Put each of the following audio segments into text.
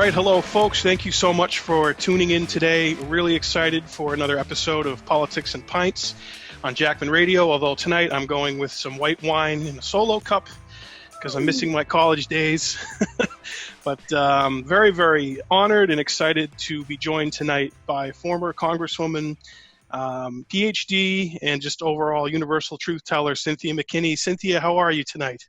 right, hello folks. Thank you so much for tuning in today. Really excited for another episode of Politics and Pints on Jackman Radio, although tonight I'm going with some white wine in a solo cup because I'm missing my college days. But very, very honored and excited to be joined tonight by former Congresswoman, PhD, and just overall universal truth teller, Cynthia McKinney. Cynthia, how are you tonight?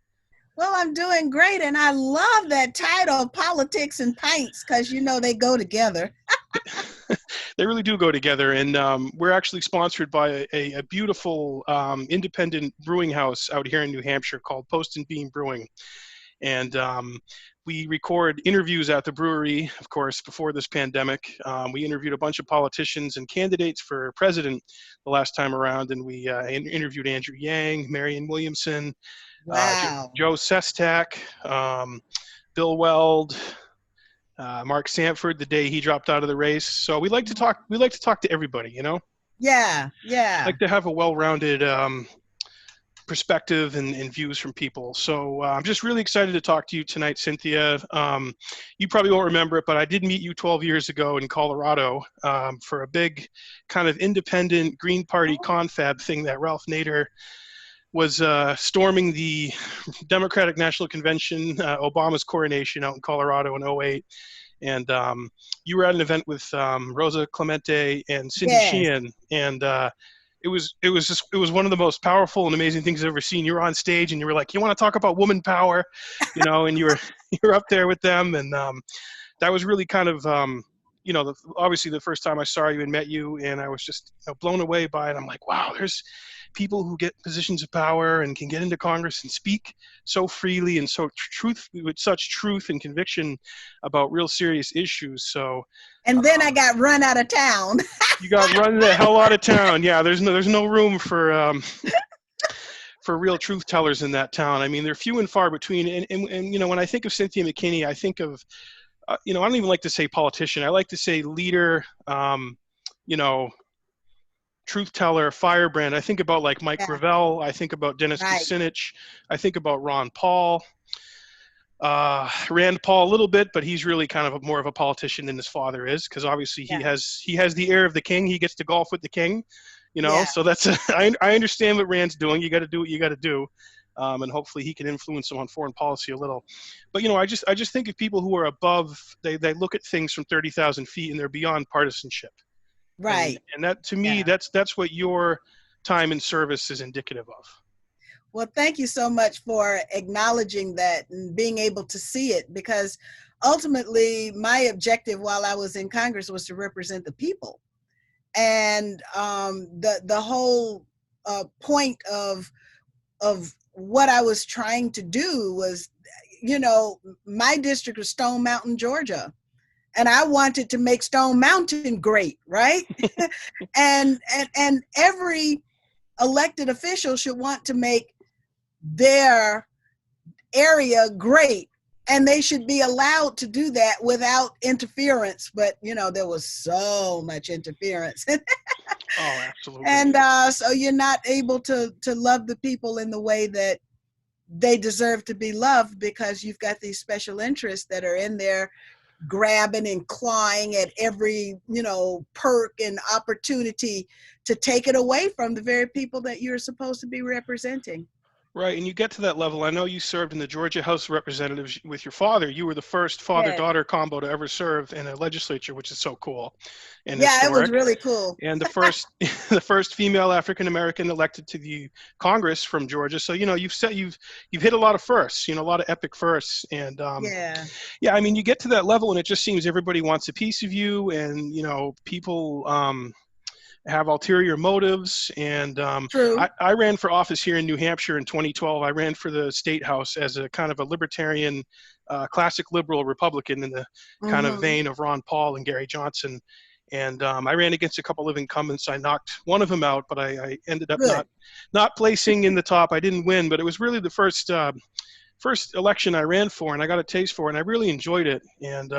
Well, I'm doing great, and I love that title, Politics and Pints, because, you know, they go together. They really do go together, and we're actually sponsored by a beautiful independent brewing house out here in New Hampshire called Post and Beam Brewing. And we record interviews at the brewery, of course, before this pandemic. We interviewed a bunch of politicians and candidates for president the last time around, and we interviewed Andrew Yang, Marianne Williamson, Wow. Joe Sestak, Bill Weld, Mark Sanford the day he dropped out of the race. So we like to talk. We like to talk to everybody, you know. Yeah. Like to have a well-rounded perspective and views from people. So I'm just really excited to talk to you tonight, Cynthia. You probably won't remember it, but I did meet you 12 years ago in Colorado for a big kind of independent Green Party confab thing that Ralph Nader was storming the Democratic National Convention, Obama's coronation out in Colorado in 2008. And you were at an event with Rosa Clemente and Cindy Sheehan. And it was one of the most powerful and amazing things I've ever seen. You were on stage and you were like, you want to talk about woman power, you know, and you were up there with them. And that was really kind of, obviously the first time I saw you and met you, and I was just blown away by it. I'm like, wow, there's people who get positions of power and can get into Congress and speak so freely and so with such truth and conviction about real serious issues. So, and then I got run out of town. You got run the hell out of town. Yeah, there's no room for for real truth tellers in that town. I mean, they're few and far between. And you know, when I think of Cynthia McKinney, I think of I don't even like to say politician. I like to say leader. Truth teller, firebrand. I think about like Mike Gravel. I think about Dennis Kucinich. I think about Ron Paul. Rand Paul a little bit, but he's really kind of more of a politician than his father is, because obviously he has the air of the king. He gets to golf with the king, you know. Yeah. So that's I understand what Rand's doing. You got to do what you got to do, and hopefully he can influence him on foreign policy a little. But I just think of people who are above. They look at things from 30,000 feet and they're beyond partisanship. Right. And that, to me, that's what your time in service is indicative of. Well, thank you so much for acknowledging that and being able to see it, because ultimately my objective while I was in Congress was to represent the people. And the whole point of what I was trying to do was, my district was Stone Mountain, Georgia. And I wanted to make Stone Mountain great, right? and every elected official should want to make their area great, and they should be allowed to do that without interference. But there was so much interference. Oh, absolutely. And so you're not able to love the people in the way that they deserve to be loved, because you've got these special interests that are in there grabbing and clawing at every, perk and opportunity to take it away from the very people that you're supposed to be representing. Right, and you get to that level. I know you served in the Georgia House of Representatives with your father. You were the first father-daughter combo to ever serve in a legislature, which is so cool. And it was really cool. And the first female African-American elected to the Congress from Georgia. So you've hit a lot of firsts, a lot of epic firsts. And I mean, you get to that level, and it just seems everybody wants a piece of you, and people have ulterior motives. And I ran for office here in New Hampshire in 2012. I ran for the state house as a kind of a libertarian, classic liberal Republican in the kind of vein of Ron Paul and Gary Johnson. And I ran against a couple of incumbents. I knocked one of them out, but I ended up not placing in the top. I didn't win, but it was really the first election I ran for, and I got a taste for it, and I really enjoyed it. And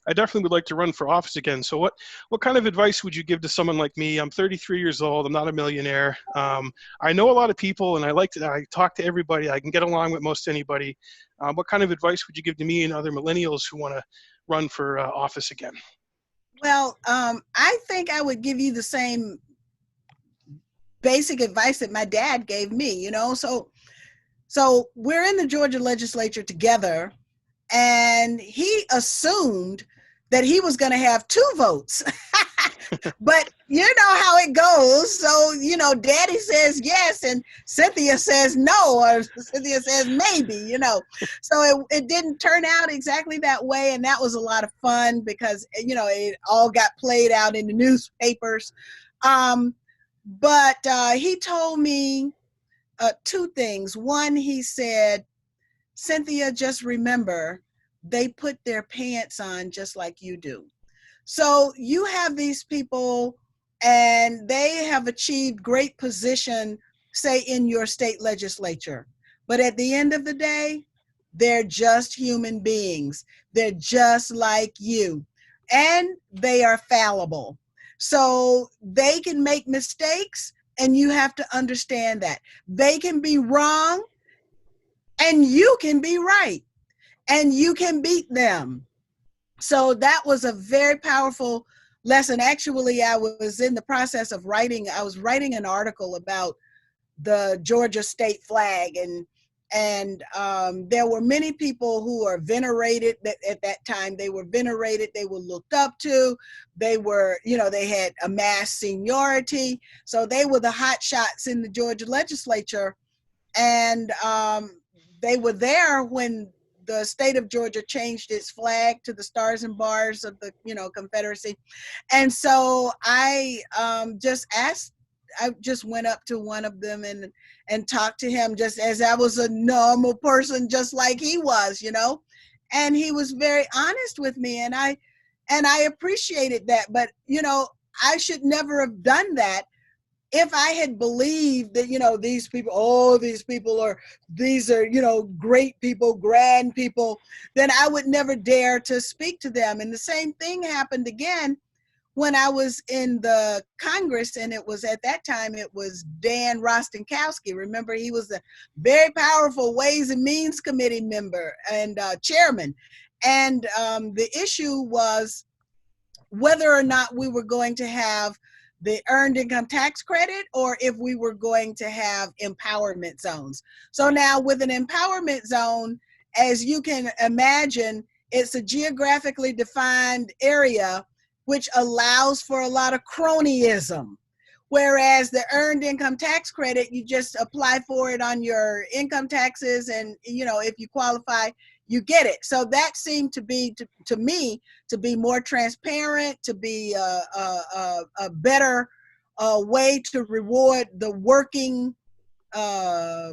I definitely would like to run for office again. So what kind of advice would you give to someone like me? I'm 33 years old. I'm not a millionaire. I know a lot of people, and I talk to everybody. I can get along with most anybody. What kind of advice would you give to me and other millennials who want to run for office again? Well, I think I would give you the same basic advice that my dad gave me, you know. So we're in the Georgia legislature together, and he assumed that he was going to have 2 votes. But you know how it goes. So, you know, daddy says yes and Cynthia says no, or Cynthia says maybe, you know. So it didn't turn out exactly that way. And that was a lot of fun because, you know, it all got played out in the newspapers. But he told me 2 things. One, he said, Cynthia, just remember, they put their pants on just like you do. So you have these people and they have achieved great position, say in your state legislature. But at the end of the day, they're just human beings. They're just like you, and they are fallible. So they can make mistakes, and you have to understand that. They can be wrong, and you can be right, and you can beat them. So that was a very powerful lesson. Actually, I was in the process of I was writing an article about the Georgia state flag, and there were many people who are venerated at that time. They were venerated, they were looked up to, they were, you know, they had amassed seniority. So they were the hot shots in the Georgia legislature. And they were there when the state of Georgia changed its flag to the stars and bars of the, you know, Confederacy. And so I just went up to one of them and talked to him just as I was a normal person, just like he was, you know. And he was very honest with me, and I appreciated that. But, you know, I should never have done that if I had believed that, you know, these people these are, you know, great people, grand people, then I would never dare to speak to them. And the same thing happened again when I was in the Congress, and it was at that time, it was Dan Rostenkowski. Remember, he was a very powerful Ways and Means Committee member and chairman. And the issue was whether or not we were going to have the earned income tax credit or if we were going to have empowerment zones. So now with an empowerment zone, as you can imagine, it's a geographically defined area which allows for a lot of cronyism. Whereas the earned income tax credit, you just apply for it on your income taxes, and, you know, if you qualify, you get it. So that seemed to be, to me, to be more transparent, to be a better way to reward the working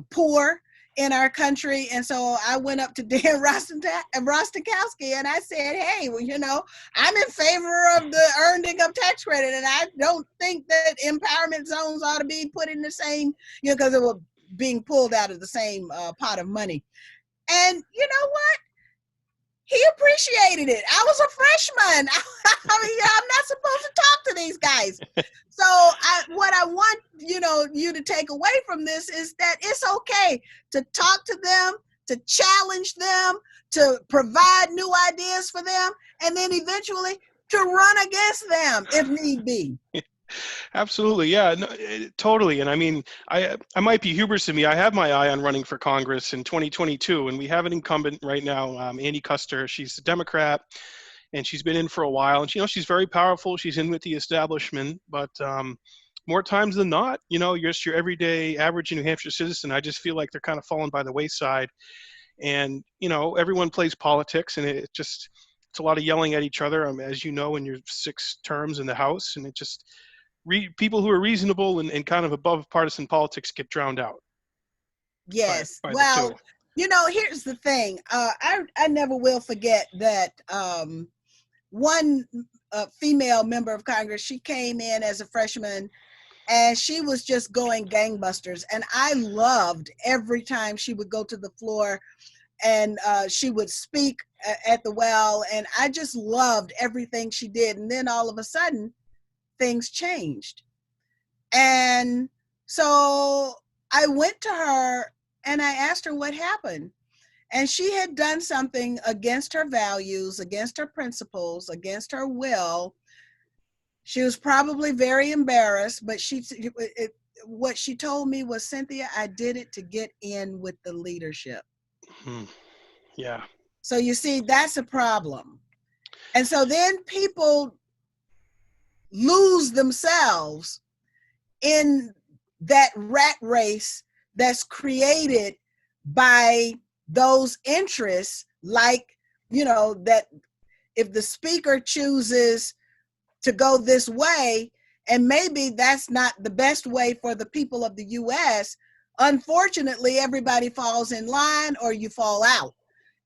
poor in our country. And so I went up to Dan Rostenkowski and I said, hey, well, you know, I'm in favor of the earned income tax credit, and I don't think that empowerment zones ought to be put in the same, you know, because it was being pulled out of the same pot of money. And you know what? He appreciated it. I was a freshman. I mean, I'm not supposed to talk to these guys. So what I want, you know, you to take away from this is that it's okay to talk to them, to challenge them, to provide new ideas for them, and then eventually to run against them if need be. Absolutely, yeah, no, totally. And I mean, I might be hubris in me. I have my eye on running for Congress in 2022, and we have an incumbent right now, Annie Custer. She's a Democrat, and she's been in for a while. And you know, she's very powerful. She's in with the establishment, but more times than not, you know, you're just your everyday average New Hampshire citizen. I just feel like they're kind of falling by the wayside, and you know, everyone plays politics, and it's a lot of yelling at each other. As you know, in your 6 terms in the House, and it just people who are reasonable and kind of above partisan politics get drowned out. Yes. Well, you know, here's the thing. I never will forget that one female member of Congress, she came in as a freshman and she was just going gangbusters. And I loved every time she would go to the floor and she would speak at the well. And I just loved everything she did. And then all of a sudden, things changed. And so I went to her and I asked her what happened. And she had done something against her values, against her principles, against her will. She was probably very embarrassed, but what she told me was, Cynthia, I did it to get in with the leadership. Yeah. So you see, that's a problem. And so then people lose themselves in that rat race that's created by those interests, like, that if the speaker chooses to go this way, and maybe that's not the best way for the people of the US, unfortunately, everybody falls in line or you fall out.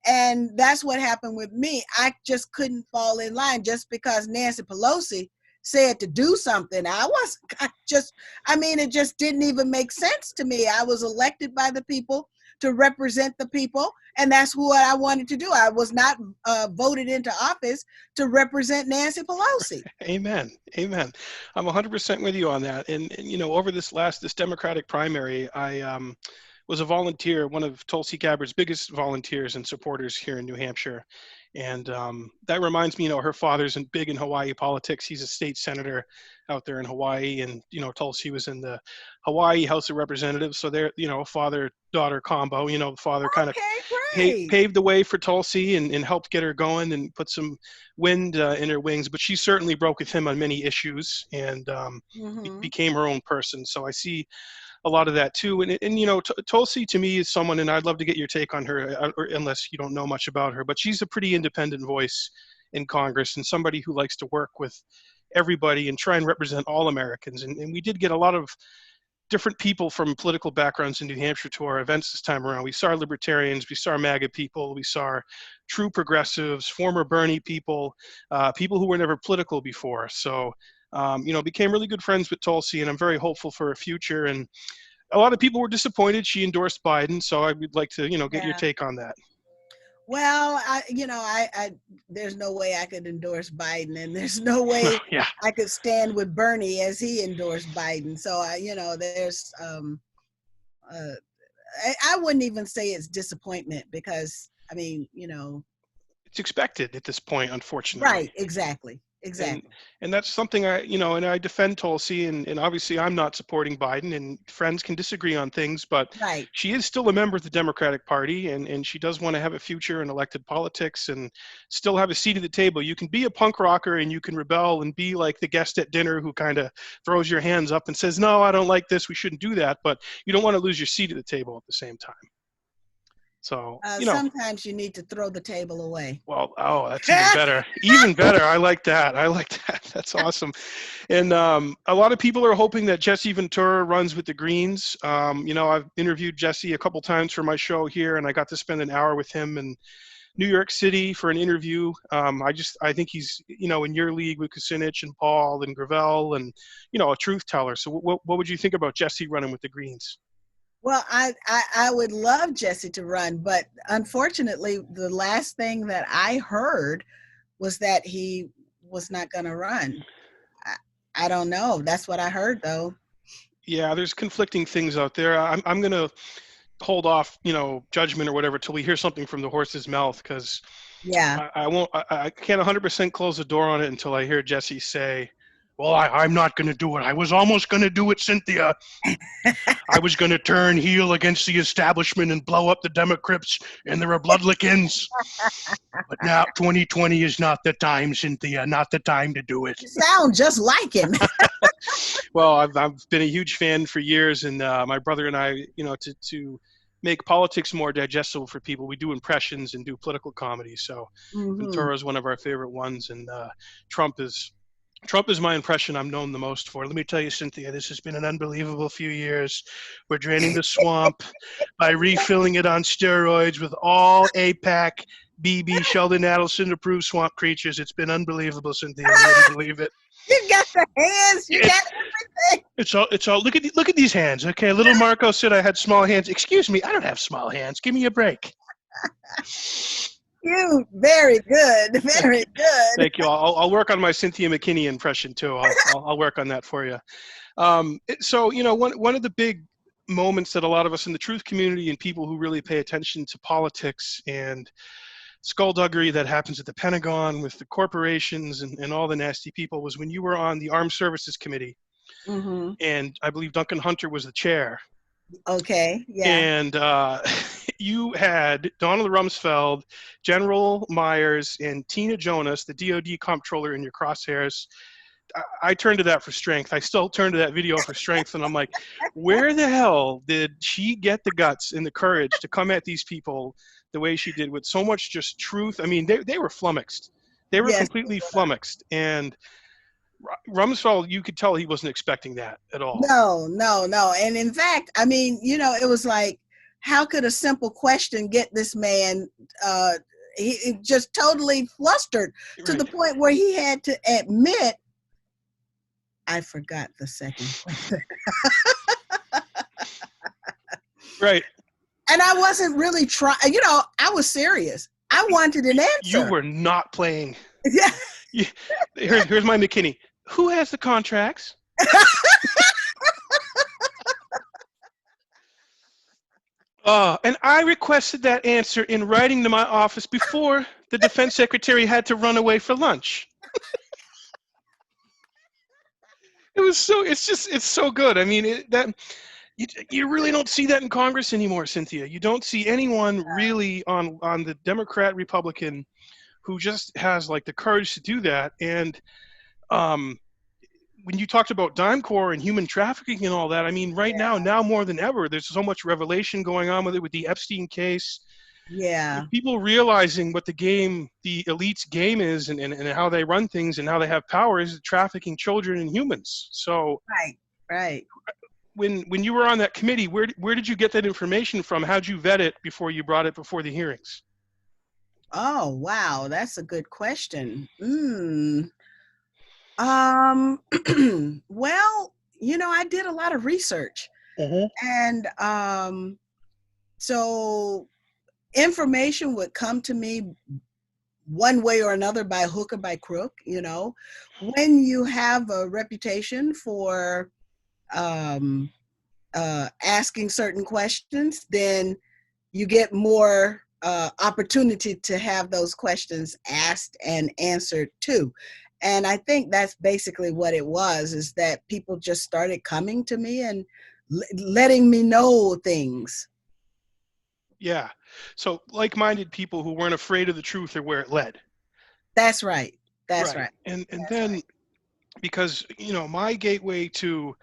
And that's what happened with me. I just couldn't fall in line just because Nancy Pelosi said to do something. It just didn't even make sense to me. I was elected by the people to represent the people, and that's what I wanted to do. I was not voted into office to represent Nancy Pelosi. Amen. Amen. I'm 100% with you on that. And over this Democratic primary, I was a volunteer, one of Tulsi Gabbard's biggest volunteers and supporters here in New Hampshire. And that reminds me, her father's big in Hawaii politics. He's a state senator out there in Hawaii. And, Tulsi was in the Hawaii House of Representatives. So they're, a father-daughter combo. The father kind of paved the way for Tulsi and helped get her going and put some wind in her wings. But she certainly broke with him on many issues and became her own person. So I see a lot of that too. And Tulsi to me is someone, and I'd love to get your take on her, unless you don't know much about her, but she's a pretty independent voice in Congress and somebody who likes to work with everybody and try and represent all Americans. And we did get a lot of different people from political backgrounds in New Hampshire to our events this time around. We saw libertarians, we saw MAGA people, we saw true progressives, former Bernie people, people who were never political before. So became really good friends with Tulsi, and I'm very hopeful for her future. And a lot of people were disappointed she endorsed Biden, so I would like to, get your take on that. Well, I there's no way I could endorse Biden, and there's no way I could stand with Bernie as he endorsed Biden. So there's I wouldn't even say it's disappointment because it's expected at this point, unfortunately. Right, exactly. And that's something and I defend Tulsi, and obviously I'm not supporting Biden, and friends can disagree on things, but she is still a member of the Democratic Party, and she does want to have a future in elected politics and still have a seat at the table. You can be a punk rocker and you can rebel and be like the guest at dinner who kind of throws your hands up and says, no, I don't like this, we shouldn't do that, but you don't want to lose your seat at the table at the same time. So, sometimes you need to throw the table away. Well, that's even better. Even better. I like that. That's awesome. And a lot of people are hoping that Jesse Ventura runs with the Greens. I've interviewed Jesse a couple times for my show here, and I got to spend an hour with him in New York City for an interview. I think he's, in your league with Kucinich and Paul and Gravel and, a truth teller. So what would you think about Jesse running with the Greens? Well, I would love Jesse to run, but unfortunately, the last thing that I heard was that he was not going to run. I don't know. That's what I heard, though. Yeah, there's conflicting things out there. I'm going to hold off, judgment or whatever till we hear something from the horse's mouth, because I can't 100% close the door on it until I hear Jesse say, well, I'm not going to do it. I was almost going to do it, Cynthia. I was going to turn heel against the establishment and blow up the Democrats and the Republicans. But now 2020 is not the time, Cynthia, not the time to do it. You sound just like him. Well, I've been a huge fan for years, and my brother and I, to make politics more digestible for people, we do impressions and do political comedy. So Ventura is one of our favorite ones, and Trump is my impression I'm known the most for. Let me tell you, Cynthia, this has been an unbelievable few years. We're draining the swamp by refilling it on steroids with all APAC, BB, Sheldon Adelson approved swamp creatures. It's been unbelievable, Cynthia. I wouldn't believe it. You got the hands. You got everything. It's all. Look at these hands. Okay, little Marco said I had small hands. Excuse me, I don't have small hands. Give me a break. You very good, very good. Thank you. I'll work on my Cynthia McKinney impression too. I'll work on that for you. So one of the big moments that a lot of us in the truth community and people who really pay attention to politics and skullduggery that happens at the Pentagon with the corporations and all the nasty people was when you were on the Armed Services Committee. Mm-hmm. And I believe Duncan Hunter was the chair. Okay, yeah. And you had Donald Rumsfeld, General Myers, and Tina Jonas, the DOD comptroller, in your crosshairs. I turned to that for strength. I still turn to that video for strength, and I'm like, where the hell did she get the guts and the courage to come at these people the way she did with so much just truth? I mean, they were flummoxed. They were Yes. completely flummoxed. And Rumsfeld, you could tell he wasn't expecting that at all. No. And in fact, I mean, it was like, how could a simple question get this man he just totally flustered to the point where he had to admit, I forgot the second question. Right. And I wasn't really trying, I was serious. I wanted an answer. You were not playing. Yeah. Here's my McKinney. Who has the contracts? And I requested that answer in writing to my office before the defense secretary had to run away for lunch. It's so good. I mean, you really don't see that in Congress anymore, Cynthia. You don't see anyone really on the Democrat Republican who just has like the courage to do that. And when you talked about dime corps and human trafficking and all that, I mean, right now more than ever, there's so much revelation going on with it, with the Epstein case. Yeah. People realizing what the elite's game is and how they run things and how they have power is trafficking children and humans. So right. When you were on that committee, where did you get that information from? How'd you vet it before you brought it before the hearings? Oh, wow. That's a good question. Well, I did a lot of research. And so information would come to me one way or another, by hook or by crook. When you have a reputation for asking certain questions, then you get more opportunity to have those questions asked and answered too. And I think that's basically what it was, is that people just started coming to me and letting me know things. Yeah. So like-minded people who weren't afraid of the truth or where it led. That's right. That's right. And then, because, my gateway to,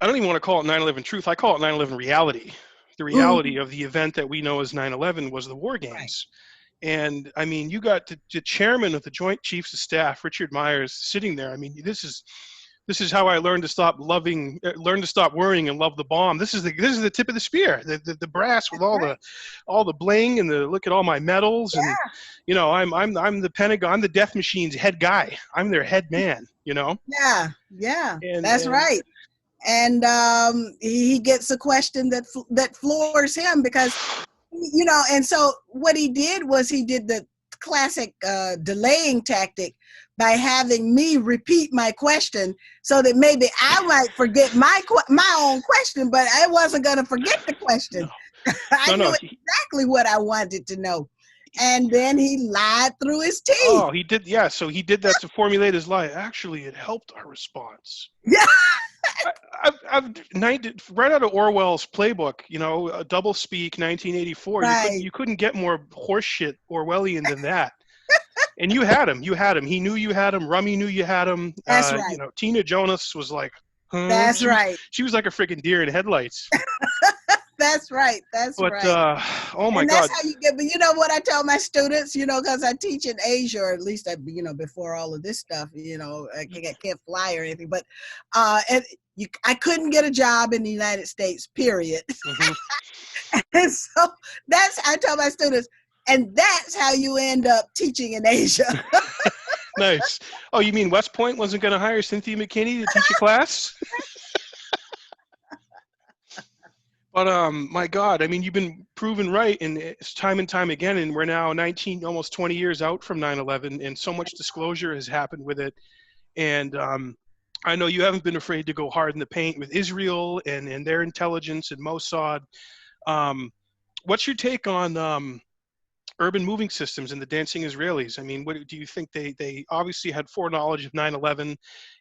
I don't even want to call it 9/11 truth. I call it 9/11 reality. The reality of the event that we know as 9/11 was the war games. Right. And I mean, you got the chairman of the Joint Chiefs of Staff, Richard Myers, sitting there. I mean, this is how I learned to stop worrying and love the bomb. This is the tip of the spear, the brass with all the bling and the look at all my medals. And I'm the Pentagon, I'm the death machine's head guy. I'm their head man. Yeah. That's right. And he gets a question that floors him because, and so what he did was he did the classic delaying tactic by having me repeat my question so that maybe I might forget my own question, but I wasn't going to forget the question. No. I knew exactly what I wanted to know. And then he lied through his teeth. Oh, he did. Yeah. So he did that to formulate his lie. Actually, it helped our response. Yeah. I've right out of Orwell's playbook, a double speak, 1984. Right. You couldn't get more horseshit Orwellian than that. And you had him. He knew you had him. Rummy knew you had him. That's right. Tina Jonas was like, That's right. She was like a freaking deer in headlights. That's right. But, oh my God. That's how you get, but you know what I tell my students, because I teach in Asia, or at least before all of this stuff, I can't fly or anything, but, I couldn't get a job in the United States, period. Mm-hmm. And so I tell my students, and that's how you end up teaching in Asia. Nice. Oh, you mean West Point wasn't going to hire Cynthia McKinney to teach a class? But my God, I mean, you've been proven right, and it's time and time again, and we're now 19, almost 20 years out from 9/11, and so much disclosure has happened with it. And I know you haven't been afraid to go hard in the paint with Israel and their intelligence and Mossad. Um, what's your take on urban moving systems and the dancing Israelis? I mean, what do you think? They obviously had foreknowledge of 9/11,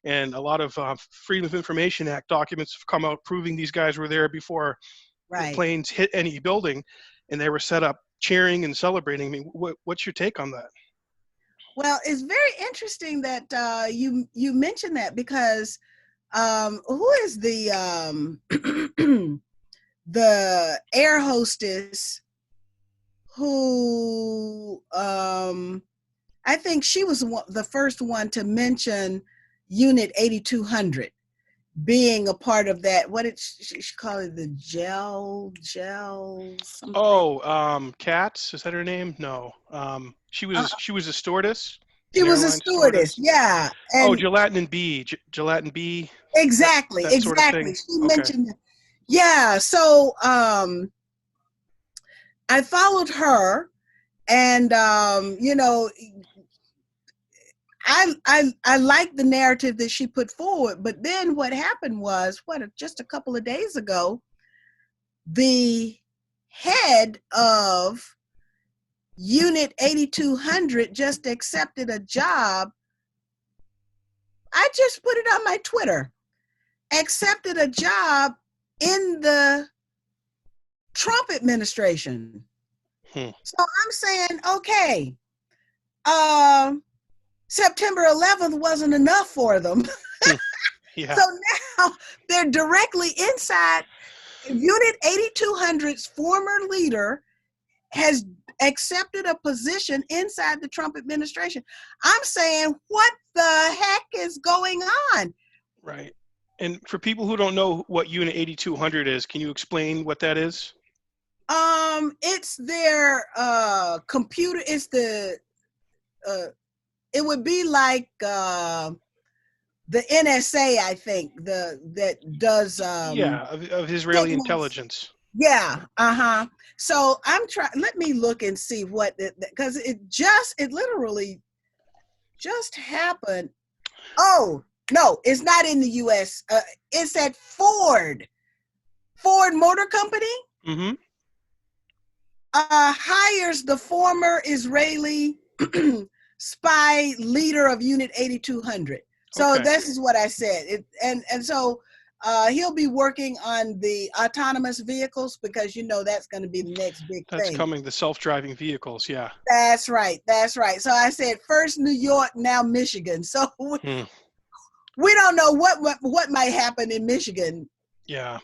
and a lot of Freedom of Information Act documents have come out proving these guys were there before the Right. planes hit any building, and they were set up cheering and celebrating. I mean, what's your take on that? Well, it's very interesting that you mentioned that because who is the the air hostess who I think she was the first one to mention Unit 8200 being a part of that. What did she call it? The gel something. Oh, Katz, is that her name? No. She was a stewardess, She an was a airline stewardess, stewardess. yeah, Oh, and Gelatin B, exactly, that sort of exactly. thing. She Okay. mentioned, yeah. So I followed her, and I like the narrative that she put forward. But then what happened was, just a couple of days ago, the head of Unit 8200 just accepted a job. I just put it on my Twitter. Accepted a job in the Trump administration. Hmm. So I'm saying, okay, September 11th wasn't enough for them. Yeah. So now they're directly inside. Unit 8200's former leader has accepted a position inside the Trump administration. I'm saying, what the heck is going on? Right. And for people who don't know what Unit 8200 is, can you explain what that is? It's their computer. It's the it would be like the NSA, I think, that does Yeah, of Israeli signals. intelligence. Yeah, uh-huh. So I'm trying, let me look and see what, because it literally just happened. Oh, no, it's not in the US. It's at Ford Motor Company. Mm-hmm. Hires the former Israeli spy leader of Unit 8200. So Okay. this is what I said. And so he'll be working on the autonomous vehicles, because that's going to be the next big That's thing. coming, the self-driving vehicles, yeah. That's right. That's right. So I said first New York, now Michigan. So Hmm. we don't know what might happen in Michigan. Yeah.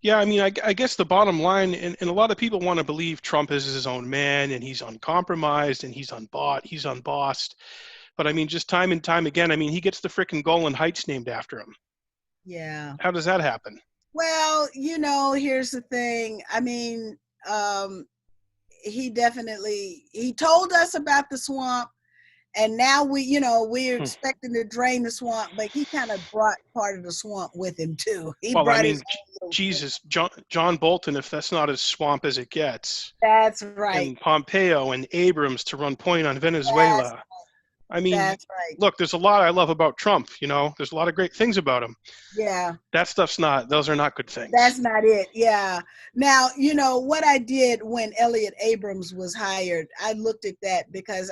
Yeah, I mean, I guess the bottom line, and a lot of people want to believe Trump is his own man and he's uncompromised and he's unbought, he's unbossed. But I mean, just time and time again, I mean, he gets the frickin' Golan Heights named after him. Yeah. How does that happen? Well, here's the thing. I mean, he told us about the swamp, and now we're expecting to drain the swamp, but he kind of brought part of the swamp with him too. He Well, I brought mean, his own little thing. Jesus, John Bolton, if that's not as swamp as it gets, That's right. and Pompeo and Abrams to run point on That's Venezuela. I mean, that's right. look, there's a lot I love about Trump, there's a lot of great things about him. Yeah. Those are not good things. That's not it. Yeah. Now, what I did when Elliot Abrams was hired, I looked at that because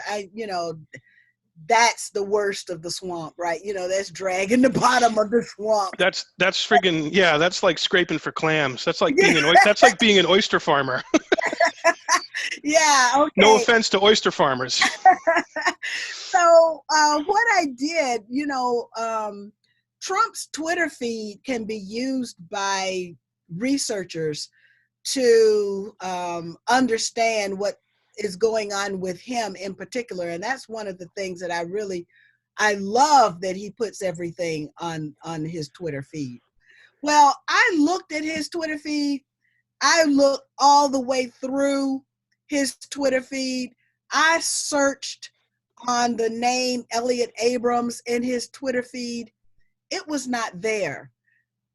that's the worst of the swamp, right? That's dragging the bottom of the swamp. That's friggin', yeah, that's like scraping for clams. That's like being an oyster farmer. Yeah, No okay. offense to oyster farmers. So what I did, Trump's Twitter feed can be used by researchers to understand what is going on with him in particular. And that's one of the things that I love, that he puts everything on his Twitter feed. Well, I looked at his Twitter feed. I looked all the way through his Twitter feed. I searched on the name Elliot Abrams in his Twitter feed. It was not there.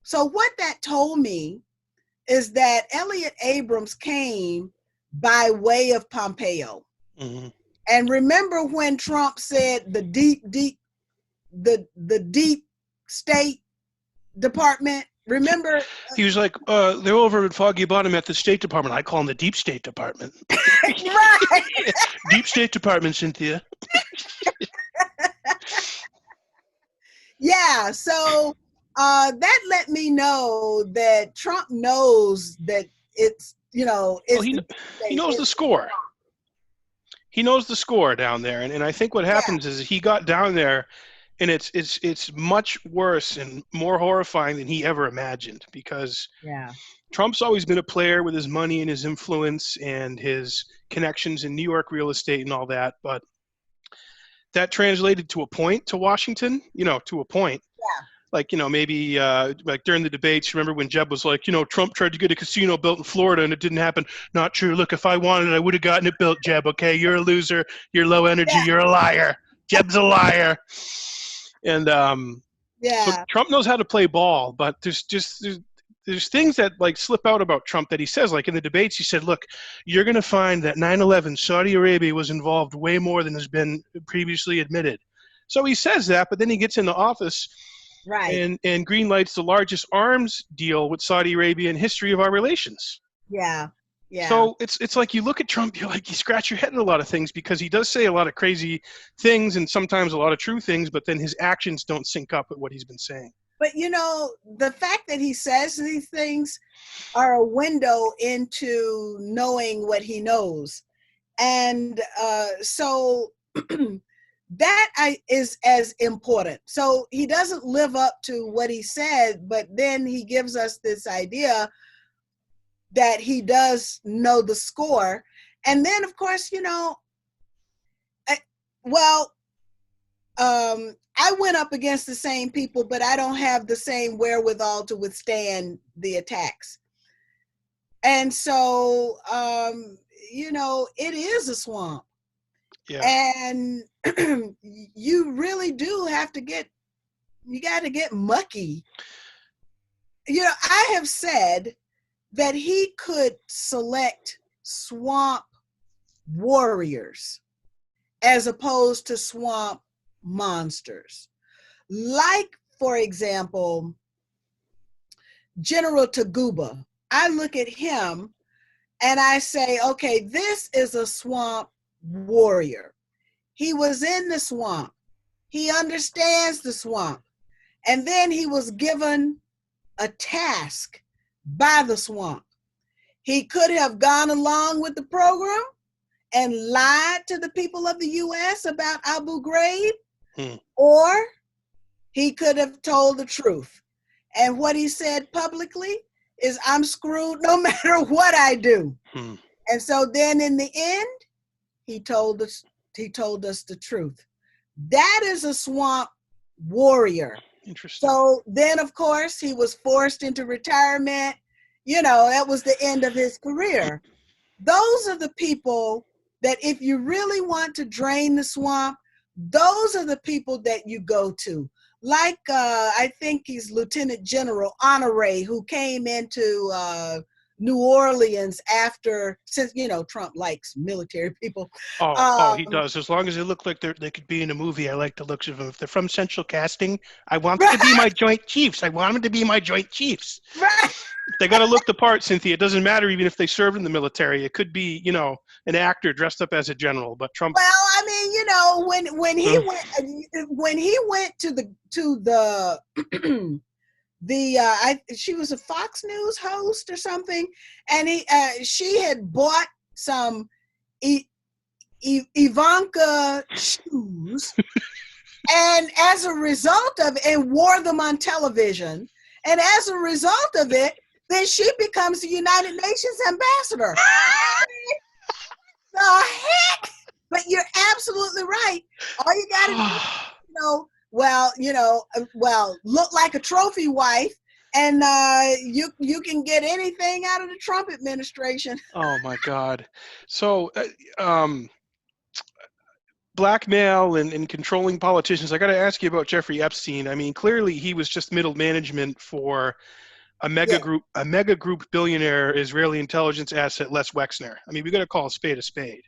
So what that told me is that Elliot Abrams came by way of Pompeo. Mm-hmm. And remember when Trump said the deep State Department. Remember? He was like, they're over at Foggy Bottom at the State Department. I call them the Deep State Department. Right. Deep State Department, Cynthia. Yeah. So that let me know that Trump knows that it's, he knows the score. He knows the score down there. And I think what happens is he got down there, and it's much worse and more horrifying than he ever imagined, because Trump's always been a player with his money and his influence and his connections in New York real estate and all that. But that translated to a point to Washington, to a point. Yeah. Like, maybe like during the debates, remember when Jeb was like, Trump tried to get a casino built in Florida and it didn't happen. Not true. Look, if I wanted it, I would have gotten it built, Jeb. Okay, you're a loser. You're low energy. You're a liar. Jeb's a liar. And so Trump knows how to play ball, but there's things that like slip out about Trump that he says. Like in the debates, he said, look, you're going to find that 9/11, Saudi Arabia was involved way more than has been previously admitted. So he says that, but then he gets into office and greenlights the largest arms deal with Saudi Arabia in history of our relations. Yeah. Yeah. So it's like you look at Trump, you're like, you scratch your head in a lot of things, because he does say a lot of crazy things and sometimes a lot of true things, but then his actions don't sync up with what he's been saying. But, the fact that he says these things are a window into knowing what he knows. And so that is as important. So he doesn't live up to what he said, but then he gives us this idea that he does know the score. And then, of course, I went up against the same people, but I don't have the same wherewithal to withstand the attacks. And so, it is a swamp. Yeah. And you really do have to get mucky. I have said that he could select swamp warriors as opposed to swamp monsters. Like, for example, General Taguba. I look at him and I say, okay, this is a swamp warrior. He was in the swamp. He understands the swamp. And then he was given a task by the swamp. He could have gone along with the program and lied to the people of the U.S. about Abu Ghraib, or he could have told the truth. And what he said publicly is, I'm screwed no matter what I do. And so then in the end, he told us the truth. That is a swamp warrior. Interesting. So then, of course, he was forced into retirement. That was the end of his career. Those are the people that, if you really want to drain the swamp, those are the people that you go to. Like, I think he's Lieutenant General Honore, who came into New Orleans since Trump likes military people. He does. As long as they look like they could be in a movie, I like the looks of them. If they're from Central Casting, I want them to be my Joint Chiefs. I want them to be my Joint Chiefs. Right. They got to look the part, Cynthia. It doesn't matter even if they served in the military. It could be, an actor dressed up as a general. But Trump. Well, I mean, when he went to the she was a Fox News host or something, and she had bought some Ivanka shoes, and as a result of it, and wore them on television, and as a result of it, then she becomes the United Nations ambassador. The heck! But you're absolutely right. All you got to do, look like a trophy wife, and you can get anything out of the Trump administration. Oh my God! So, blackmail and controlling politicians. I got to ask you about Jeffrey Epstein. I mean, clearly he was just middle management for a mega group billionaire Israeli intelligence asset Les Wexner. I mean, we got to call a spade a spade.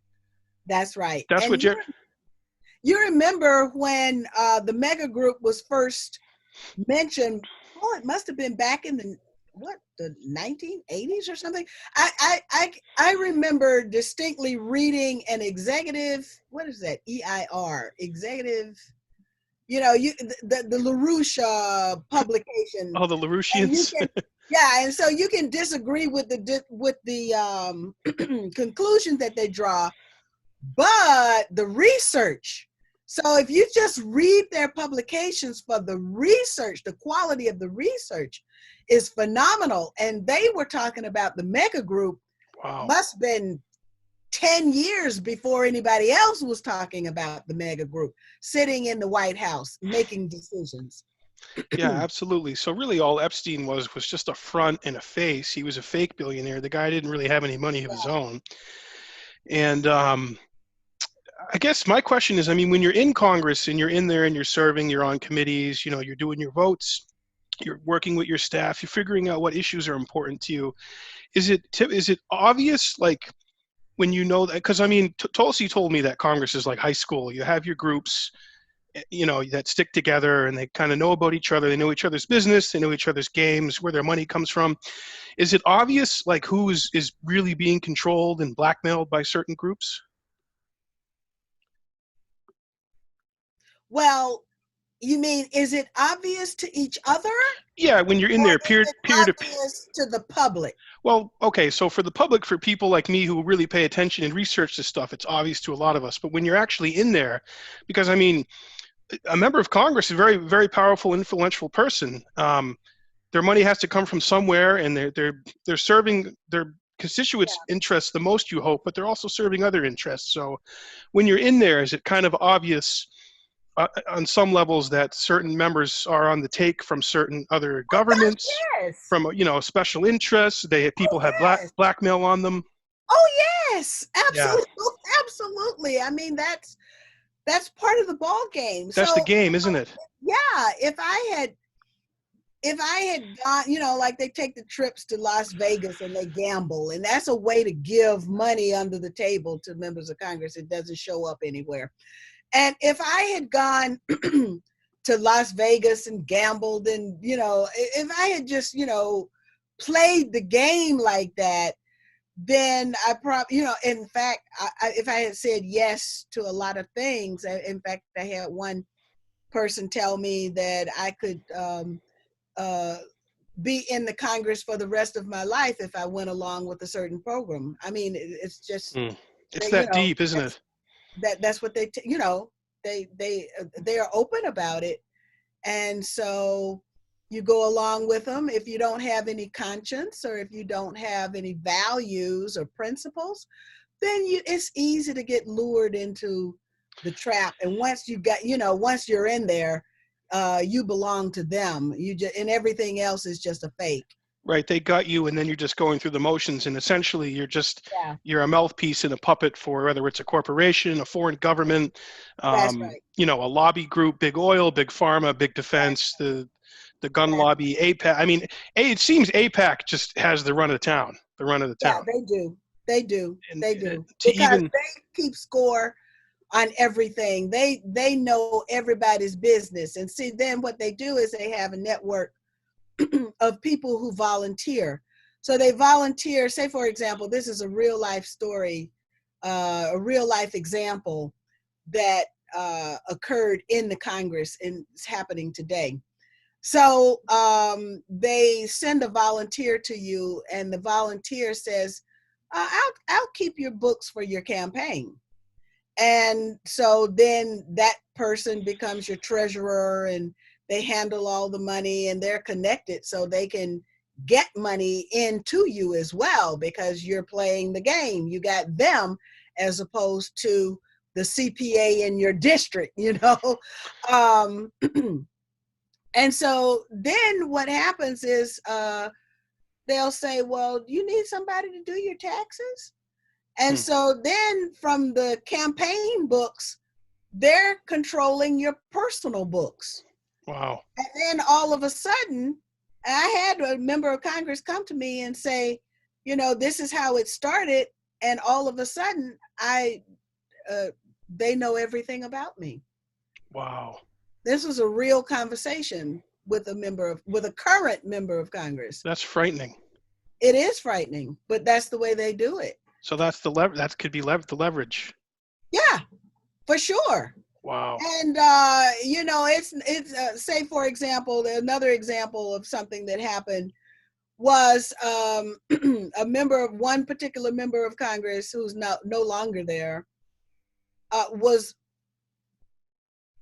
That's right. That's and you remember when the mega group was first mention, oh, it must have been back in the 1980s or something. I remember distinctly reading an executive, what is that, EIR, executive, the LaRouche publication. Oh, the And you LaRouchians. can, yeah, and so you can disagree with the conclusions that they draw, but the research. So if you just read their publications for the research, the quality of the research is phenomenal. And they were talking about the mega group. Wow. Must have been 10 years before anybody else was talking about the mega group, sitting in the White House making decisions. Yeah, absolutely. So really all Epstein was just a front and a face. He was a fake billionaire. The guy didn't really have any money of his own. And I guess my question is, I mean, when you're in Congress and you're in there and you're serving, you're on committees, you're doing your votes, you're working with your staff, you're figuring out what issues are important to you. Is it obvious, like, when you know that? Because I mean, Tulsi told me that Congress is like high school. You have your groups, that stick together and they kind of know about each other. They know each other's business. They know each other's games, where their money comes from. Is it obvious, like, who is really being controlled and blackmailed by certain groups? Well, you mean, is it obvious to each other? Yeah, when you're in Or there, is peer it to peer. obvious to the public? Well, okay, so for the public, for people like me who really pay attention and research this stuff, it's obvious to a lot of us. But when you're actually in there, because I mean, a member of Congress is a very, very powerful, influential person. Their money has to come from somewhere, and they're serving their constituents' interests the most, you hope, but they're also serving other interests. So when you're in there, is it kind of obvious on some levels that certain members are on the take from certain other governments, Yes. from special interests? People have Yes. blackmail on them. Oh yes, Yeah, absolutely, absolutely. I mean, that's part of the ball game. that's the So game, isn't it? yeah, if I had gone, like they take the trips to Las Vegas and they gamble, and that's a way to give money under the table to members of Congress. It doesn't show up anywhere. And if I had gone to Las Vegas and gambled, and if I had just played the game like that, then I probably, in fact, if I had said yes to a lot of things, in fact, I had one person tell me that I could be in the Congress for the rest of my life if I went along with a certain program. I mean, it's just, It's that deep, isn't it? that's what they are open about it. And so you go along with them. If you don't have any conscience, or if you don't have any values or principles, then it's easy to get lured into the trap. And once once you're in there, you belong to them. And everything else is just a fake. Right, they got you, and then you're just going through the motions, and essentially Yeah, you're a mouthpiece and a puppet for whether it's a corporation, a foreign government, that's right. a lobby group, big oil, big pharma, big defense, the gun That's, lobby, APAC. I mean, it seems APAC just has the run of town, the run of the yeah, town. they do. They do. And They do. to Because even they keep score on everything. They know everybody's business. And see, then what they do is they have a network of people who volunteer. So they volunteer, say for example, this is a real life story, a real life example that occurred in the Congress and it's happening today. So they send a volunteer to you, and the volunteer says, I'll keep your books for your campaign. And so then that person becomes your treasurer, and they handle all the money, and they're connected so they can get money into you as well, because you're playing the game. You got them as opposed to the CPA in your district, Um, and so then what happens is they'll say, well, you need somebody to do your taxes. And so then from the campaign books, they're controlling your personal books. wow. And then all of a sudden, I had a member of Congress come to me and say, this is how it started. And all of a sudden, they know everything about me. Wow. This was a real conversation with a current member of Congress. That's frightening. It is frightening, but that's the way they do it. So that's that could be the leverage. Yeah, for sure. Wow. And it's say, for example, another example of something that happened was one particular member of Congress who's no longer there was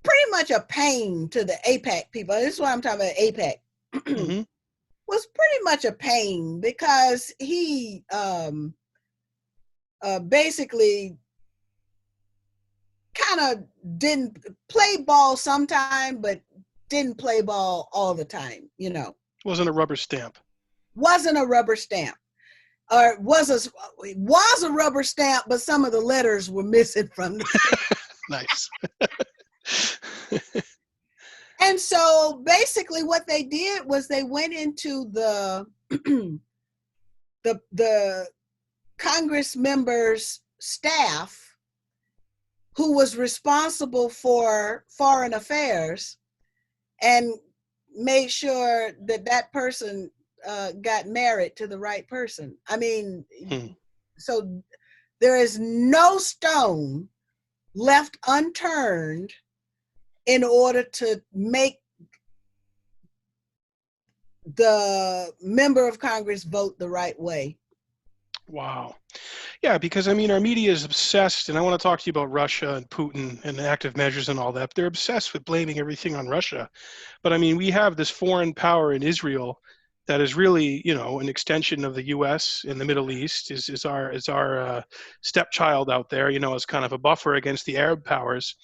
pretty much a pain to the APAC people. This is why I'm talking about APAC. Mm-hmm. Was pretty much a pain because he basically kind of didn't play ball sometime, but didn't play ball all the time, Wasn't a rubber stamp. Wasn't a rubber stamp. Or was a rubber stamp, but some of the letters were missing from the Nice. And so basically what they did was they went into the the Congress members' staff who was responsible for foreign affairs and made sure that person got married to the right person. I mean, so there is no stone left unturned in order to make the member of Congress vote the right way. Wow. Yeah, because I mean, our media is obsessed, and I want to talk to you about Russia and Putin and active measures and all that. But they're obsessed with blaming everything on Russia. But I mean, we have this foreign power in Israel that is really, an extension of the U.S. in the Middle East. Is our stepchild out there, as kind of a buffer against the Arab powers.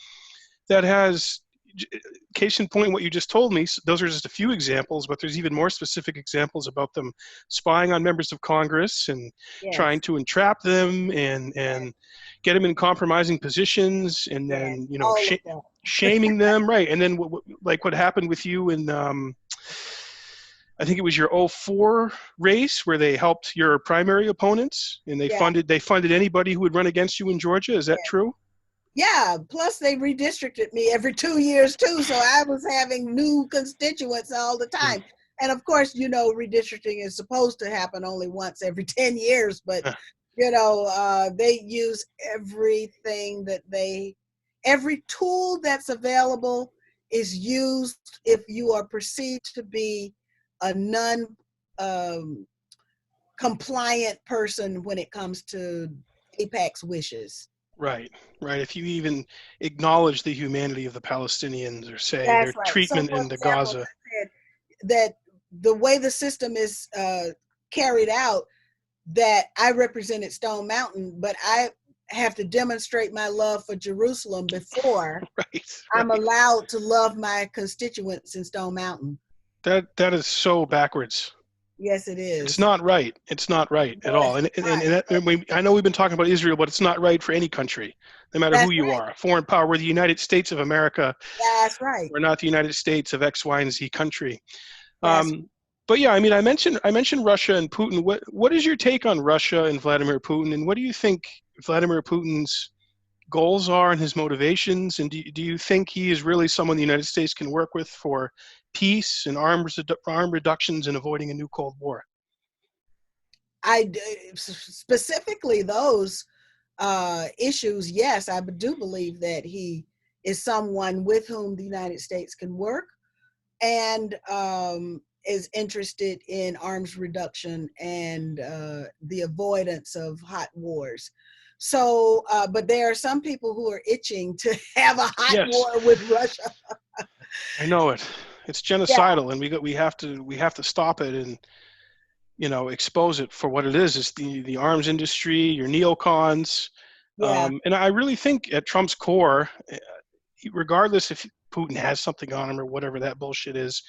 That has, case in point, what you just told me, those are just a few examples, but there's even more specific examples about them spying on members of Congress and trying to entrap them and get them in compromising positions, and then, shaming them. Right. And then what happened with you in, I think it was your 2004 race where they helped your primary opponents and they funded anybody who would run against you in Georgia. Is that true? Yeah, plus they redistricted me every 2 years too, so I was having new constituents all the time. And of course, redistricting is supposed to happen only once every 10 years, but they use everything every tool that's available is used if you are perceived to be a non-compliant person when it comes to AIPAC's wishes. Right. If you even acknowledge the humanity of the Palestinians or say their treatment in the Gaza. That the way the system is carried out, that I represented Stone Mountain, but I have to demonstrate my love for Jerusalem before I'm allowed to love my constituents in Stone Mountain. That is so backwards. Yes, it is. It's not right. It's not right at all. And I know we've been talking about Israel, but it's not right for any country, no matter who you are. A foreign power. We're the United States of America. That's right. We're not the United States of X, Y, and Z country. But yeah, I mean, I mentioned Russia and Putin. What is your take on Russia and Vladimir Putin, and what do you think Vladimir Putin's goals are and his motivations? And do you think he is really someone the United States can work with for peace and arm reductions and avoiding a new Cold War? Specifically those issues, yes, I do believe that he is someone with whom the United States can work and is interested in arms reduction and the avoidance of hot wars. So, but there are some people who are itching to have a hot war with Russia. I know it. It's genocidal, and we have to stop it and expose it for what it is. It's the arms industry, your neocons, and I really think at Trump's core, regardless if Putin has something on him or whatever that bullshit is,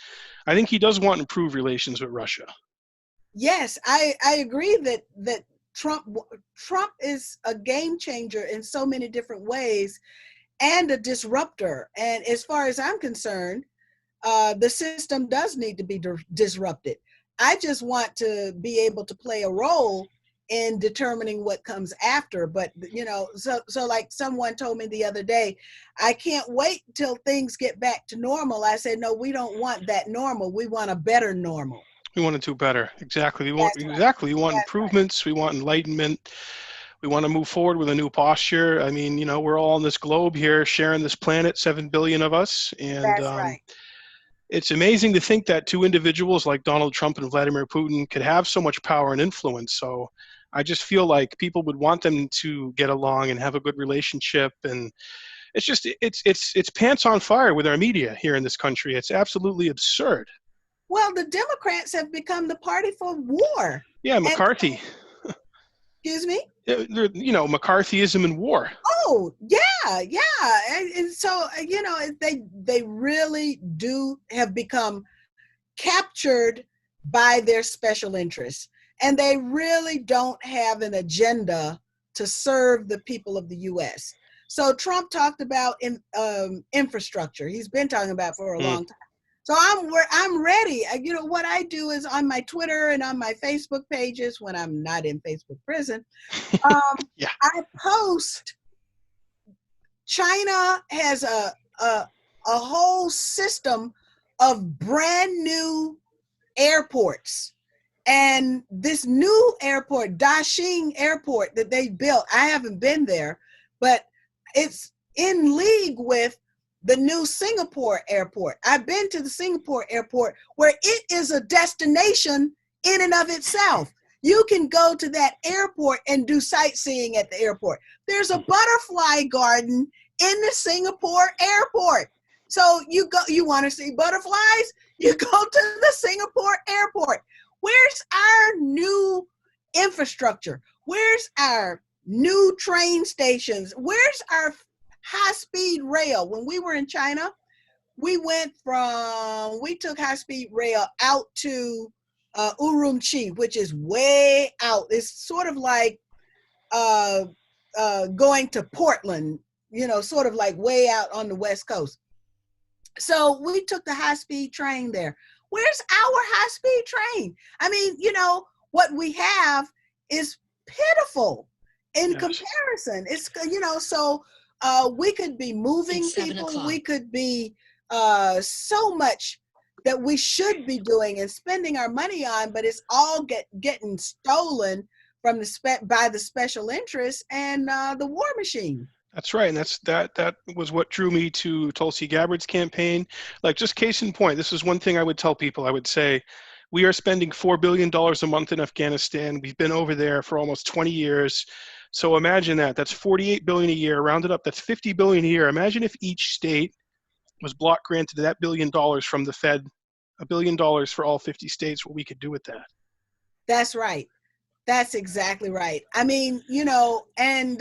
I think he does want to improve relations with Russia. Yes, I agree that Trump is a game changer in so many different ways and a disruptor. And as far as I'm concerned, the system does need to be disrupted. I just want to be able to play a role in determining what comes after. But so like someone told me the other day, I can't wait till things get back to normal. I said, no, we don't want that normal. We want a better normal. We want to do better. Exactly. That's right. We want That's right. improvements. We want enlightenment. We want to move forward with a new posture. I mean, we're all on this globe here, sharing this planet, 7 billion of us, and That's right. it's amazing to think that two individuals like Donald Trump and Vladimir Putin could have so much power and influence. So I just feel like people would want them to get along and have a good relationship. And it's just, it's pants on fire with our media here in this country. It's absolutely absurd. Well, the Democrats have become the party for war. Yeah, McCarthy. Excuse me? McCarthyism and war. Oh, yeah. And so, they really do have become captured by their special interests. And they really don't have an agenda to serve the people of the U.S. So Trump talked about infrastructure. He's been talking about for a long time. So I'm ready. What I do is on my Twitter and on my Facebook pages when I'm not in Facebook prison, Yeah. I post. China has a whole system of brand new airports. And this new airport, Dashing Airport that they built, I haven't been there, but it's in league with the new Singapore airport. I've been to the Singapore airport where it is a destination in and of itself. You can go to that airport and do sightseeing at the airport. There's a butterfly garden in the Singapore airport. So you want to see butterflies? You go to the Singapore airport. Where's our new infrastructure? Where's our new train stations? Where's our high-speed rail? When we were in China, we took high-speed rail out to Urumqi, which is way out. It's sort of like going to Portland, sort of like way out on the West Coast. So we took the high-speed train there. Where's our high-speed train? I mean, what we have is pitiful in comparison. It's, so we could be moving people. We could be so much that we should be doing and spending our money on, but it's all getting stolen from by the special interests and the war machine. That's right, and that was what drew me to Tulsi Gabbard's campaign. Like, just case in point, this is one thing I would tell people. I would say, we are spending $4 billion a month in Afghanistan. We've been over there for almost 20 years. So imagine that. That's $48 billion a year. Rounded up, that's $50 billion a year. Imagine if each state was block granted that $1 billion from the Fed, $1 billion for all 50 states, what we could do with that. That's right. That's exactly right. I mean, and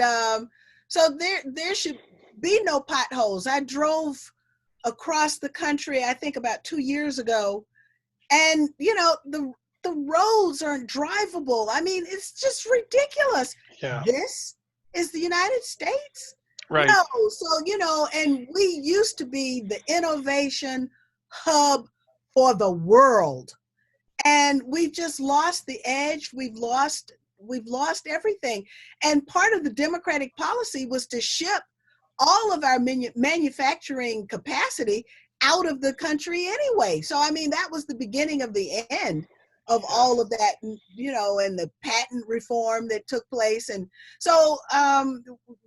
so there should be no potholes. I drove across the country, I think about 2 years ago, and the roads aren't drivable. I mean, it's just ridiculous. Yeah. This is the United States. Right. So, and we used to be the innovation hub for the world. And we've just lost the edge. We've lost everything. And part of the Democratic policy was to ship all of our manufacturing capacity out of the country anyway. So, I mean, that was the beginning of the end of all of that, and the patent reform that took place. And so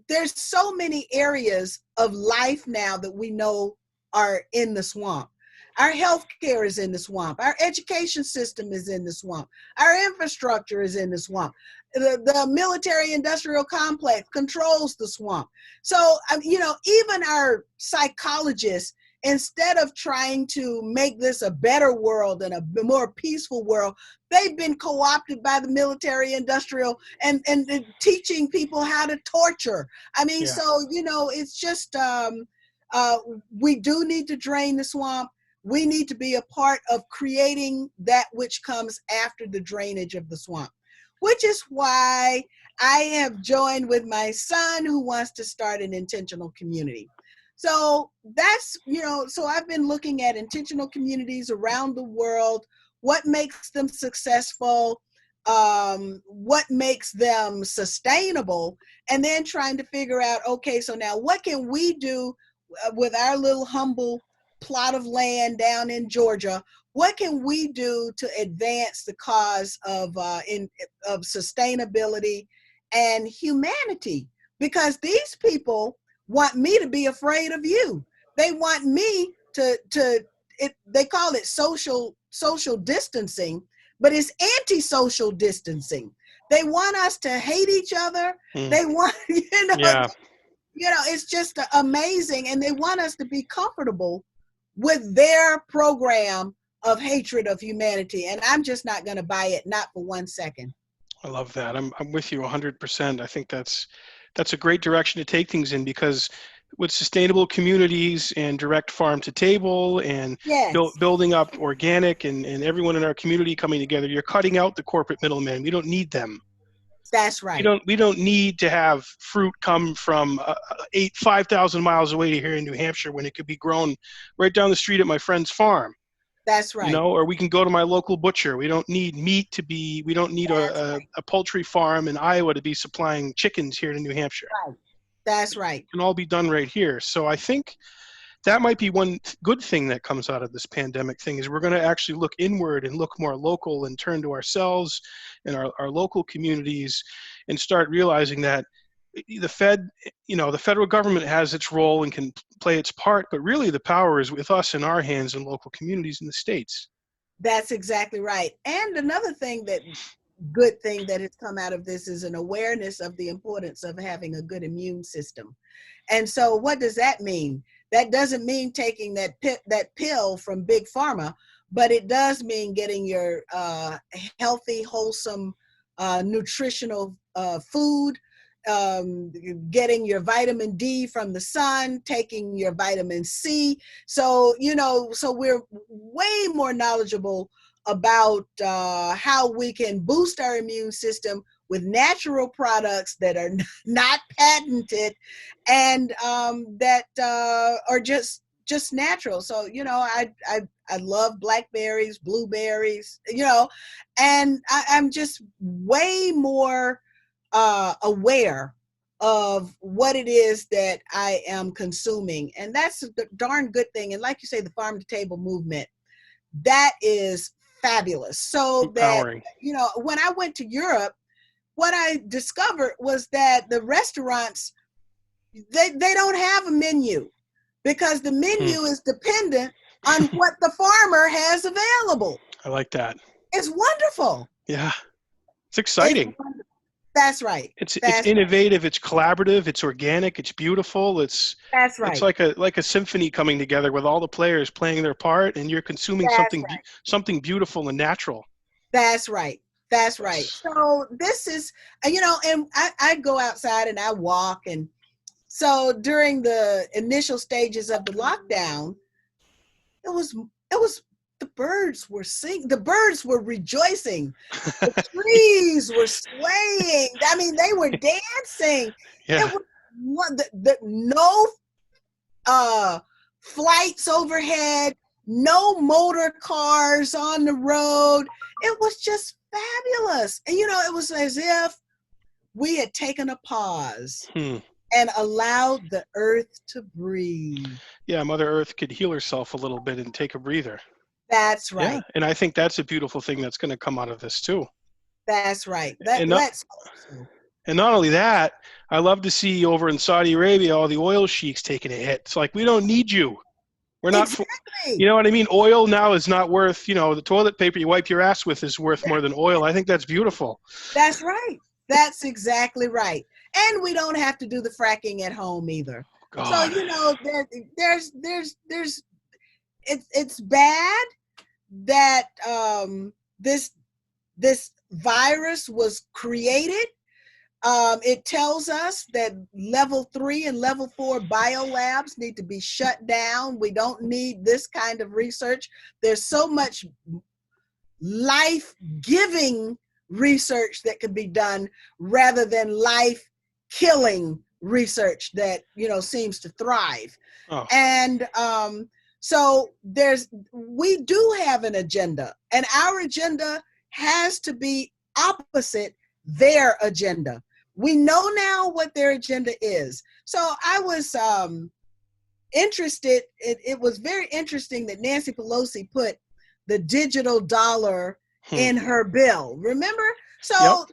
there's so many areas of life now that we know are in the swamp. Our healthcare is in the swamp. Our education system is in the swamp. Our infrastructure is in the swamp. The military-industrial complex controls the swamp. So, even our psychologists, instead of trying to make this a better world and a more peaceful world, they've been co-opted by the military-industrial and teaching people how to torture. I mean, So, it's just, we do need to drain the swamp. We need to be a part of creating that which comes after the drainage of the swamp, which is why I have joined with my son who wants to start an intentional community. So that's, so I've been looking at intentional communities around the world, what makes them successful, what makes them sustainable, and then trying to figure out, okay, so now what can we do with our little humble plot of land down in Georgia? What can we do to advance the cause of sustainability and humanity? Because these people want me to be afraid of you. They want me they call it social distancing, but it's anti-social distancing. They want us to hate each other. They want, Yeah. It's just amazing. And they want us to be comfortable with their program of hatred of humanity. And I'm just not going to buy it, not for 1 second. I love that. I'm with you 100%. I think that's a great direction to take things in, because with sustainable communities and direct farm to table and Yes. building up organic and everyone in our community coming together, you're cutting out the corporate middlemen. We don't need them. That's right. We don't need to have fruit come from 5,000 miles away to here in New Hampshire when it could be grown right down the street at my friend's farm. That's right. Or we can go to my local butcher. We don't need we don't need a poultry farm in Iowa to be supplying chickens here to New Hampshire. Right. That's right. It can all be done right here. So I think that might be one good thing that comes out of this pandemic thing, is we're going to actually look inward and look more local and turn to ourselves and our local communities and start realizing that the federal government has its role and can play its part, but really the power is with us in our hands and local communities in the states. That's exactly right. And another good thing that has come out of this is an awareness of the importance of having a good immune system. And so what does that mean? That doesn't mean taking that pill from Big Pharma, but it does mean getting your healthy, wholesome, nutritional food, getting your vitamin D from the sun, taking your vitamin C. So, so we're way more knowledgeable about how we can boost our immune system with natural products that are not patented and that are just natural. So, I love blackberries, blueberries, and I'm just way more aware of what it is that I am consuming. And that's a darn good thing. And like you say, the farm to table movement, that is fabulous. So empowering. that, when I went to Europe, what I discovered was that the restaurants, they don't have a menu, because the menu is dependent on what the farmer has available. I like that. It's wonderful. Yeah. It's exciting. That's right. It's innovative. It's collaborative. It's organic. It's beautiful. That's right. It's like a symphony coming together with all the players playing their part, and you're consuming something beautiful and natural. That's right. That's right. So this is, and I go outside and I walk, and so during the initial stages of the lockdown, it was the birds were singing, the birds were rejoicing, the trees were swaying. I mean, they were dancing. Yeah. It was no flights overhead, no motor cars on the road. It was just fabulous. And it was as if we had taken a pause and allowed the earth to breathe. Yeah, Mother Earth could heal herself a little bit and take a breather. That's right. Yeah, and I think that's a beautiful thing that's going to come out of this too. That's right. And not only that, I love to see over in Saudi Arabia all the oil sheiks taking a hit. It's like, we don't need you. We're not. Exactly. You know what I mean? Oil now is not worth. The toilet paper you wipe your ass with is worth more than oil. I think that's beautiful. That's right. That's exactly right. And we don't have to do the fracking at home either. God. So it's bad that this virus was created. It tells us that level 3 and level 4 biolabs need to be shut down. We don't need this kind of research. There's so much life-giving research that could be done rather than life-killing research that seems to thrive. Oh. And so we do have an agenda, and our agenda has to be opposite their agenda. We know now what their agenda is. So I was interested. It was very interesting that Nancy Pelosi put the digital dollar in her bill. Remember? So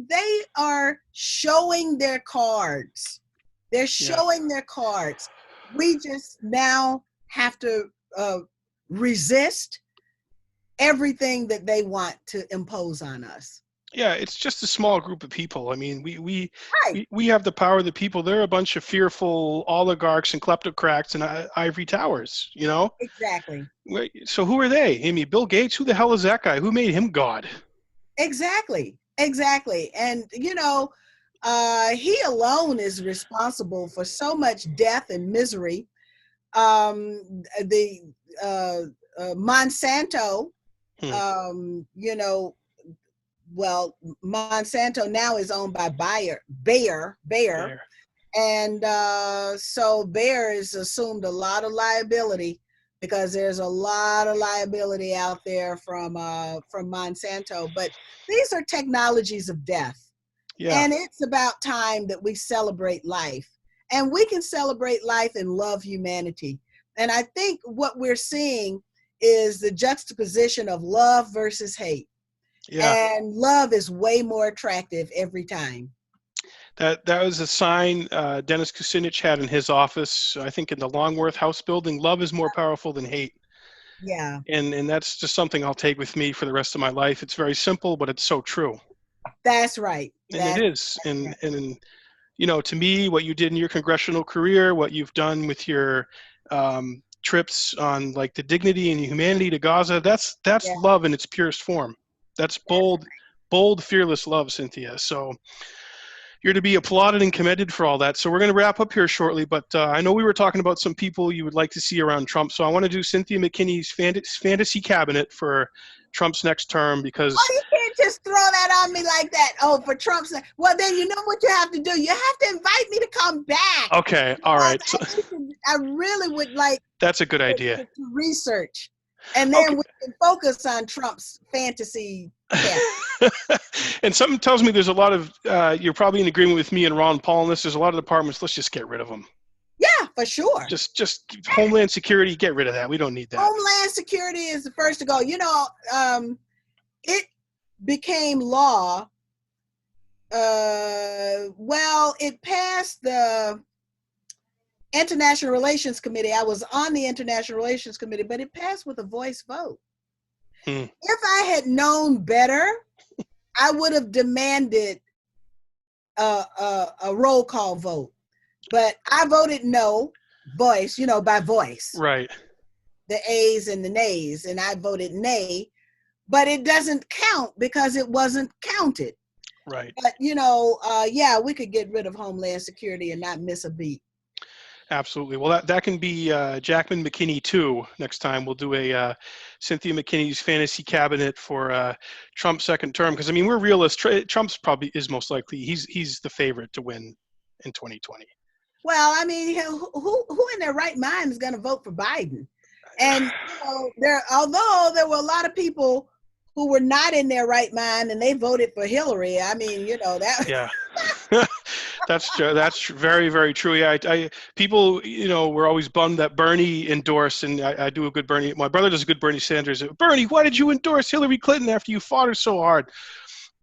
they are showing their cards. They're showing their cards. We just now have to resist everything that they want to impose on us. Yeah, it's just a small group of people. I mean, we have the power of the people. They're a bunch of fearful oligarchs and kleptocrats and ivory towers, you know? Exactly. So who are they? I mean, Bill Gates, who the hell is that guy? Who made him God? Exactly. And, you know, he alone is responsible for so much death and misery. The Monsanto, you know, well, Monsanto now is owned by Bayer. And so Bayer has assumed a lot of liability because there's a lot of liability out there from Monsanto. But these are technologies of death. Yeah. And it's about time that we celebrate life. And we can celebrate life and love humanity. And I think what we're seeing is the juxtaposition of love versus hate. Yeah. And love is way more attractive every time. That was a sign Dennis Kucinich had in his office, I think in the Longworth House building. Love is more powerful than hate. Yeah. And that's just something I'll take with me for the rest of my life. It's very simple, but it's so true. That's right. And it is. And you know, to me, what you did in your congressional career, what you've done with your trips on like the dignity and humanity to Gaza, that's love in its purest form. That's bold, fearless love, Cynthia. So you're to be applauded and commended for all that. So we're going to wrap up here shortly, but I know we were talking about some people you would like to see around Trump. So I want to do Cynthia McKinney's fantasy cabinet for Trump's next term because... Oh, you can't just throw that on me like that. Oh, for Trump's... Well, then you know what you have to do? You have to invite me to come back. Okay, all right. I really would like... That's a good idea. To research. And then we can focus on Trump's fantasy. And something tells me there's a lot of, you're probably in agreement with me and Ron Paul on this, there's a lot of departments, let's just get rid of them. Yeah, for sure. Just Homeland Security, get rid of that. We don't need that. Homeland Security is the first to go. You know, it became law. Well, it passed the International Relations Committee. I was on the International Relations Committee, but it passed with a voice vote. If I had known better, I would have demanded a roll call vote. But I voted no, voice, you know, by voice. Right. The A's and the nays, and I voted nay, but it doesn't count because it wasn't counted. Right. But, you know, yeah, we could get rid of Homeland Security and not miss a beat. Absolutely. Well, that can be Jackman McKinney too. Next time we'll do a Cynthia McKinney's fantasy cabinet for Trump's second term. Because I mean, we're realists. Trump's probably is most likely. He's the favorite to win in 2020. Well, I mean, who in their right mind is going to vote for Biden? And you know, although there were a lot of people who were not in their right mind and they voted for Hillary. I mean, you know that. Yeah. That's true. That's very, very true. Yeah, people, you know, were always bummed that Bernie endorsed, and I do a good Bernie. My brother does a good Bernie Sanders. Bernie, why did you endorse Hillary Clinton after you fought her so hard?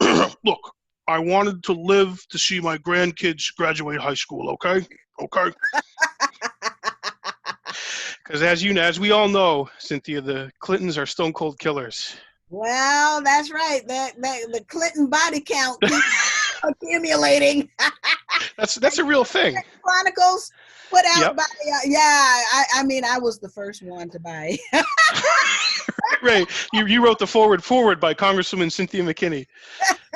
Look, I wanted to live to see my grandkids graduate high school. Okay. Because as we all know, Cynthia, the Clintons are stone cold killers. Well, that's right. The Clinton body count keeps accumulating. That's a real thing. Chronicles put out by I mean, I was the first one to buy. Right. You wrote the forward by Congresswoman Cynthia McKinney.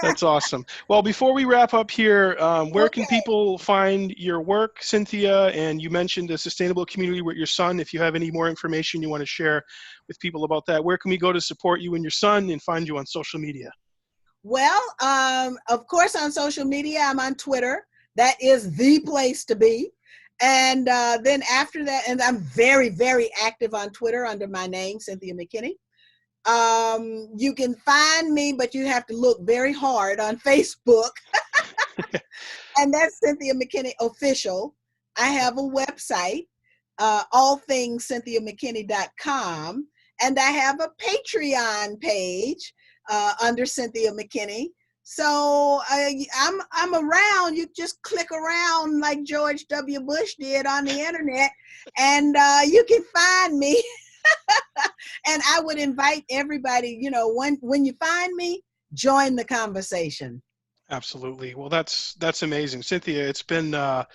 That's awesome. Well, before we wrap up here, where can people find your work, Cynthia? And you mentioned a sustainable community with your son. If you have any more information you want to share with people about that, where can we go to support you and your son and find you on social media? Well, of course, on social media, I'm on Twitter. That is the place to be. And then after that, and I'm very, very active on Twitter under my name, Cynthia McKinney. You can find me, but you have to look very hard on Facebook. And that's Cynthia McKinney Official. I have a website, allthingscynthiamckinney.com. And I have a Patreon page under Cynthia McKinney. So I'm around. You just click around like George W. Bush did on the internet, and you can find me. And I would invite everybody, when you find me, join the conversation. Absolutely. Well, that's amazing, Cynthia. It's been a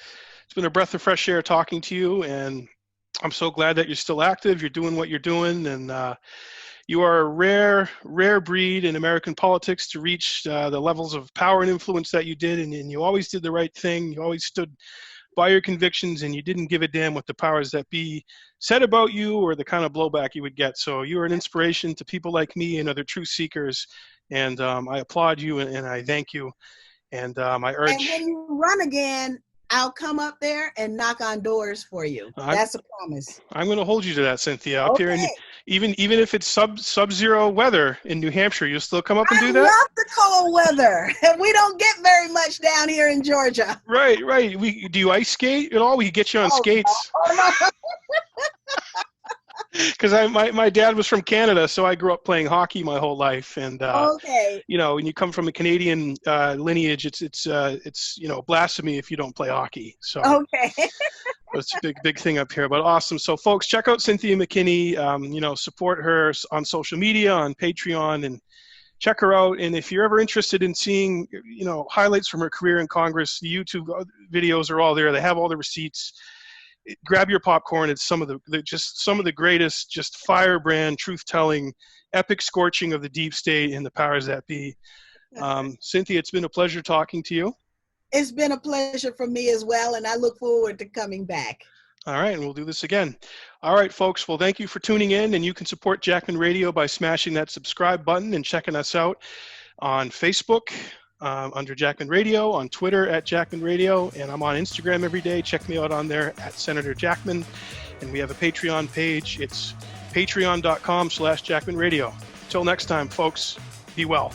breath of fresh air talking to you, and I'm so glad that you're still active. You're doing what you're doing, and you are a rare breed in American politics to reach the levels of power and influence that you did, and you always did the right thing. You always stood by your convictions, and you didn't give a damn what the powers that be said about you or the kind of blowback you would get. So you are an inspiration to people like me and other truth seekers, and I applaud you and I thank you. And I urge. And when you run again, I'll come up there and knock on doors for you. That's a promise. I'm going to hold you to that, Cynthia. Up here, even if it's sub-zero weather in New Hampshire, you'll still come up and do that? I love the cold weather. We don't get very much down here in Georgia. Right. Do you ice skate at all? We get you on skates. No. Because my dad was from Canada, so I grew up playing hockey my whole life, and okay. When you come from a Canadian lineage, it's blasphemy if you don't play hockey. So okay. It's a big thing up here, but awesome. So folks, check out Cynthia McKinney. Support her on social media, on Patreon, and check her out. And if you're ever interested in seeing highlights from her career in Congress, the YouTube videos are all there. They have all the receipts. Grab your popcorn. It's some of the greatest, just firebrand, truth-telling, epic scorching of the deep state and the powers that be. Cynthia, it's been a pleasure talking to you. It's been a pleasure for me as well, and I look forward to coming back. All right, and we'll do this again. All right, folks. Well, thank you for tuning in, and you can support Jackman Radio by smashing that subscribe button and checking us out on Facebook. Under Jackman Radio, on Twitter at Jackman Radio, and I'm on Instagram every day. Check me out on there at Senator Jackman. And we have a Patreon page. It's patreon.com/Jackman Radio. Till next time, folks, be well.